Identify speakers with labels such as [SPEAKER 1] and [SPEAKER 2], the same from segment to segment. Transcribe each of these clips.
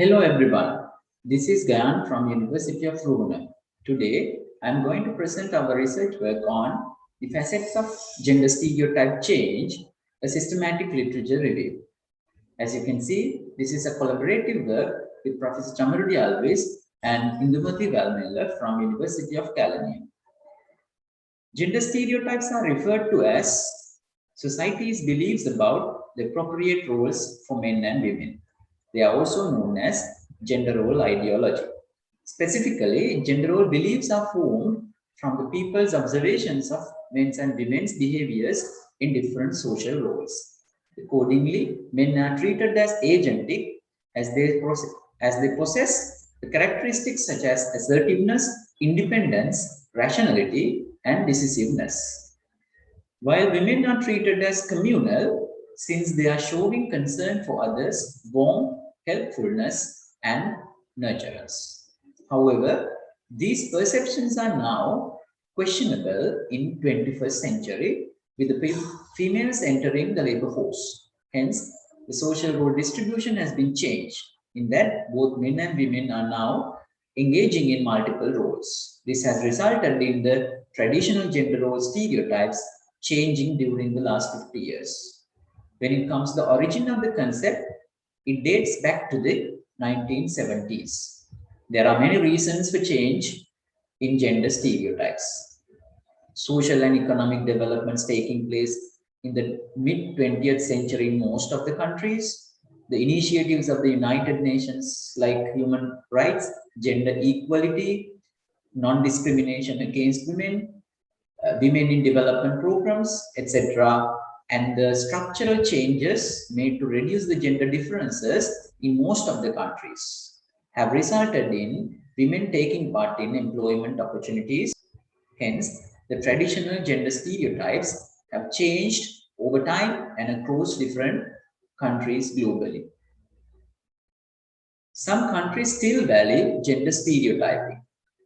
[SPEAKER 1] Hello everyone, this is Gayan from University of Rohana. Today I am going to present our research work on the facets of gender stereotype change, a systematic literature review. As you can see, this is a collaborative work with Professor Chamarudi Alves and Indumati Valmella from University of California. Gender stereotypes are referred to as society's beliefs about the appropriate roles for men and women. They are also known as gender role ideology. Specifically, gender role beliefs are formed from the people's observations of men's and women's behaviors in different social roles. Accordingly, men are treated as agentic as they possess the characteristics such as assertiveness, independence, rationality, and decisiveness. While women are treated as communal, since they are showing concern for others, warmth, helpfulness, and nurturance. However, these perceptions are now questionable in 21st century with the females entering the labor force. Hence, the social role distribution has been changed in that both men and women are now engaging in multiple roles. This has resulted in the traditional gender role stereotypes changing during the last 50 years. When it comes to the origin of the concept, it dates back to the 1970s. There are many reasons for change in gender stereotypes. Social and economic developments taking place in the mid 20th century in most of the countries, the initiatives of the United Nations like human rights, gender equality, non-discrimination against women, women in development programs, etc., and the structural changes made to reduce the gender differences in most of the countries have resulted in women taking part in employment opportunities. Hence, the traditional gender stereotypes have changed over time and across different countries globally. Some countries still value gender stereotyping.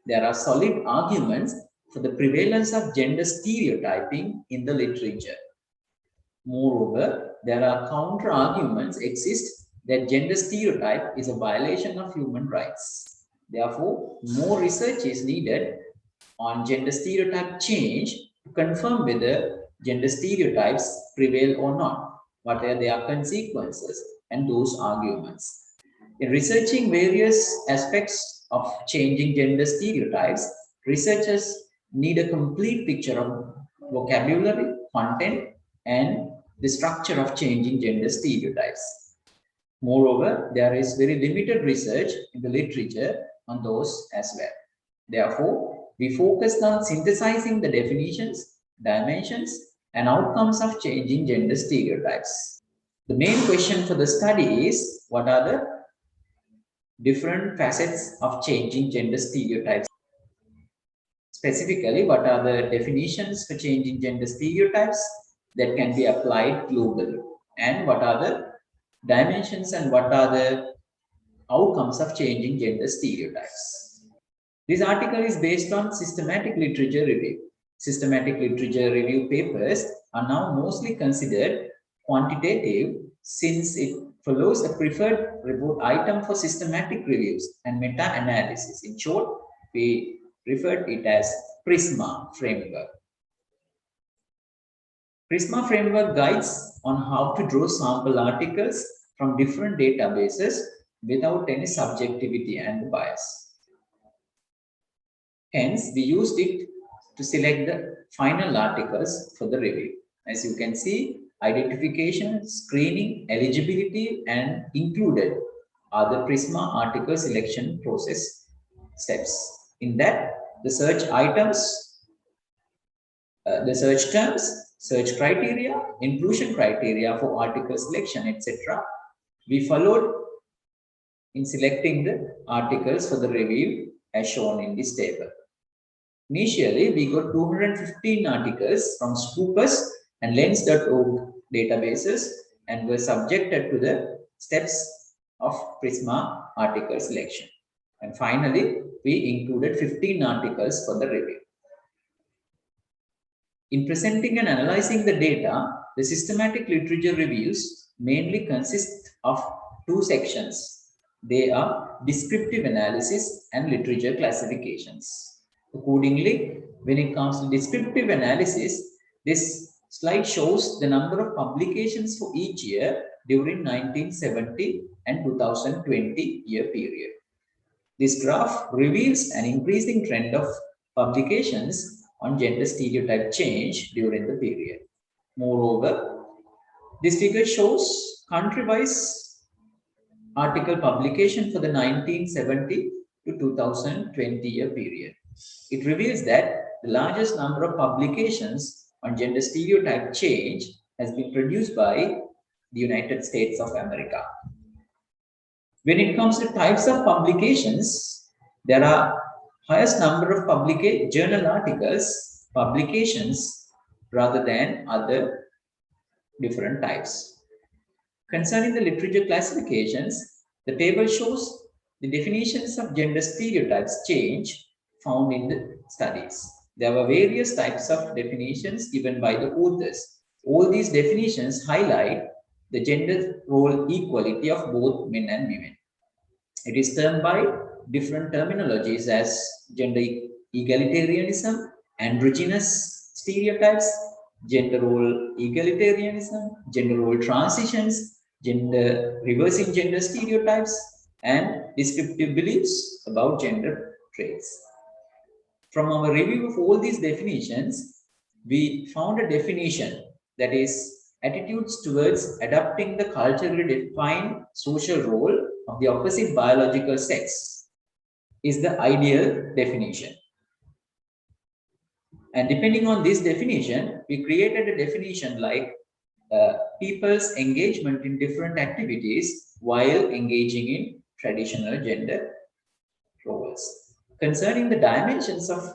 [SPEAKER 1] There are solid arguments for the prevalence of gender stereotyping in the literature. Moreover, there are counter arguments exist that gender stereotype is a violation of human rights. Therefore, more research is needed on gender stereotype change to confirm whether gender stereotypes prevail or not, what are their consequences, and those arguments. In researching various aspects of changing gender stereotypes, researchers need a complete picture of vocabulary, content, and the structure of changing gender stereotypes. Moreover, there is very limited research in the literature on those as well. Therefore, we focused on synthesizing the definitions, dimensions, and outcomes of changing gender stereotypes. The main question for the study is what are the different facets of changing gender stereotypes? Specifically, what are the definitions for changing gender stereotypes that can be applied globally? And what are the dimensions and what are the outcomes of changing gender stereotypes? This article is based on systematic literature review. Systematic literature review papers are now mostly considered quantitative since it follows a preferred report item for systematic reviews and meta-analysis. In short, we referred it as PRISMA framework. PRISMA framework guides on how to draw sample articles from different databases without any subjectivity and bias. Hence, we used it to select the final articles for the review. As you can see, identification, screening, eligibility, and included are the PRISMA article selection process steps. In that, the search items, the search terms, search criteria, inclusion criteria for article selection, etc. We followed in selecting the articles for the review as shown in this table. Initially, we got 215 articles from Scopus and Lens.org databases and were subjected to the steps of PRISMA article selection. And finally, we included 15 articles for the review. In presenting and analyzing the data, the systematic literature reviews mainly consist of two sections. They are descriptive analysis and literature classifications. Accordingly, when it comes to descriptive analysis, this slide shows the number of publications for each year during 1970 and 2020 year period. This graph reveals an increasing trend of publications on gender stereotype change during the period. Moreover, this figure shows country-wise article publication for the 1970 to 2020 year period. It reveals that the largest number of publications on gender stereotype change has been produced by the United States of America. When it comes to types of publications, there are highest number of journal articles, publications, rather than other different types. Concerning the literature classifications, the table shows the definitions of gender stereotypes change found in the studies. There were various types of definitions given by the authors. All these definitions highlight the gender role equality of both men and women. It is termed by different terminologies as gender egalitarianism, androgynous stereotypes, gender role egalitarianism, gender role transitions, reversing gender stereotypes, and descriptive beliefs about gender traits. From our review of all these definitions, we found a definition that is attitudes towards adopting the culturally defined social role of the opposite biological sex is the ideal definition. And depending on this definition, we created a definition like people's engagement in different activities while engaging in traditional gender roles. Concerning the dimensions of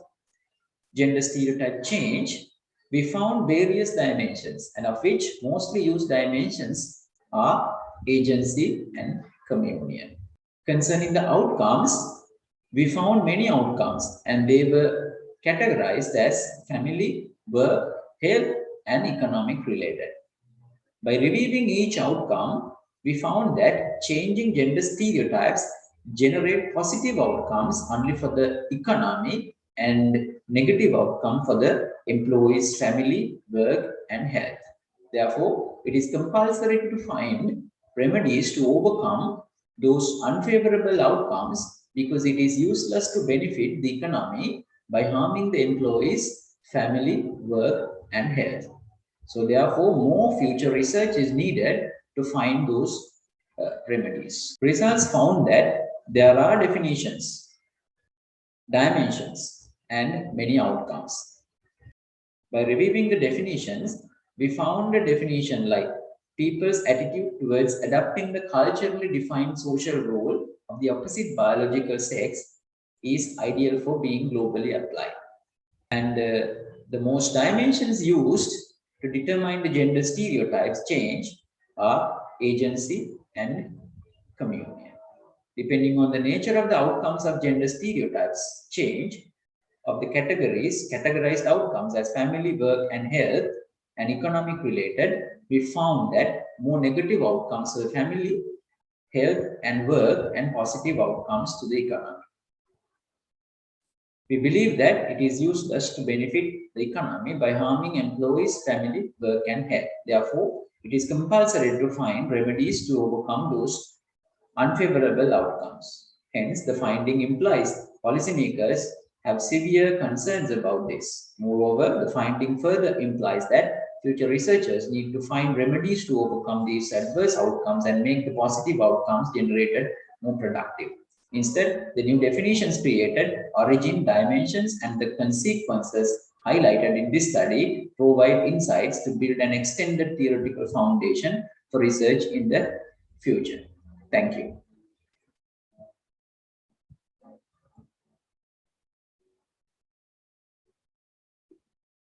[SPEAKER 1] gender stereotype change, we found various dimensions, and of which mostly used dimensions are agency and communion. Concerning the outcomes, we found many outcomes, and they were categorized as family, work, health, and economic related. By reviewing each outcome, we found that changing gender stereotypes generate positive outcomes only for the economy and negative outcome for the employees' family, work, and health. Therefore, it is compulsory to find remedies to overcome those unfavorable outcomes because it is useless to benefit the economy by harming the employees, family, work, and health. So therefore, more future research is needed to find those remedies. Results found that there are definitions, dimensions, and many outcomes. By reviewing the definitions, we found a definition like people's attitude towards adopting the culturally defined social role of the opposite biological sex is ideal for being globally applied. And the most dimensions used to determine the gender stereotypes change are agency and communion. Depending on the nature of the outcomes of gender stereotypes change of the categorized outcomes as family, work, and health, and economic related, we found that more negative outcomes were family, health, and work, and positive outcomes to the economy. We believe that it is useless to benefit the economy by harming employees, family, work, and health. Therefore, it is compulsory to find remedies to overcome those unfavorable outcomes. Hence, the finding implies policymakers have severe concerns about this. Moreover, the finding further implies that future researchers need to find remedies to overcome these adverse outcomes and make the positive outcomes generated more productive. Instead, the new definitions created, origin, dimensions, and the consequences highlighted in this study provide insights to build an extended theoretical foundation for research in the future. Thank you.